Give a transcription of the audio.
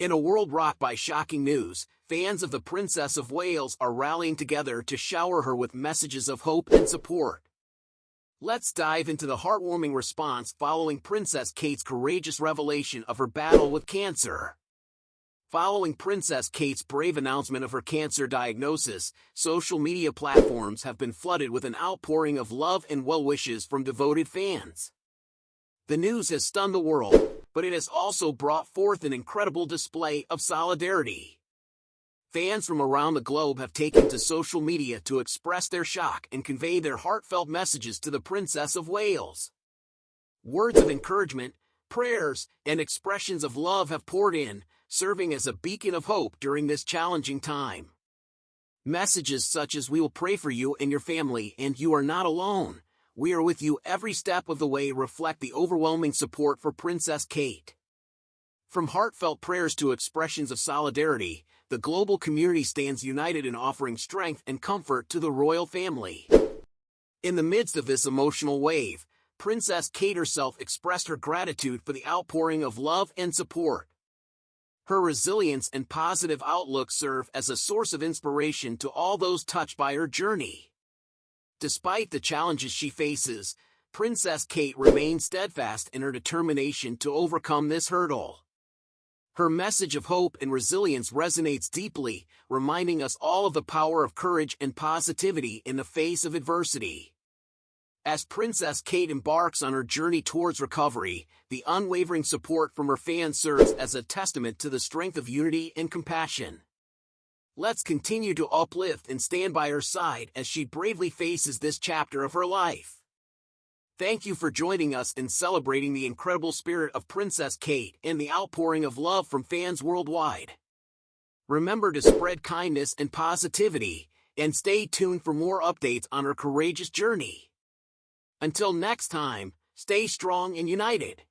In a world rocked by shocking news, fans of the Princess of Wales are rallying together to shower her with messages of hope and support. Let's dive into the heartwarming response following Princess Kate's courageous revelation of her battle with cancer. Following Princess Kate's brave announcement of her cancer diagnosis, social media platforms have been flooded with an outpouring of love and well wishes from devoted fans. The news has stunned the world, but it has also brought forth an incredible display of solidarity. Fans from around the globe have taken to social media to express their shock and convey their heartfelt messages to the Princess of Wales. Words of encouragement, prayers, and expressions of love have poured in, serving as a beacon of hope during this challenging time. Messages such as "We will pray for you and your family and you are not alone. We are with you every step of the way" reflect the overwhelming support for Princess Kate. From heartfelt prayers to expressions of solidarity, the global community stands united in offering strength and comfort to the royal family. In the midst of this emotional wave, Princess Kate herself expressed her gratitude for the outpouring of love and support. Her resilience and positive outlook serve as a source of inspiration to all those touched by her journey. Despite the challenges she faces, Princess Kate remains steadfast in her determination to overcome this hurdle. Her message of hope and resilience resonates deeply, reminding us all of the power of courage and positivity in the face of adversity. As Princess Kate embarks on her journey towards recovery, the unwavering support from her fans serves as a testament to the strength of unity and compassion. Let's continue to uplift and stand by her side as she bravely faces this chapter of her life. Thank you for joining us in celebrating the incredible spirit of Princess Kate and the outpouring of love from fans worldwide. Remember to spread kindness and positivity, and stay tuned for more updates on her courageous journey. Until next time, stay strong and united.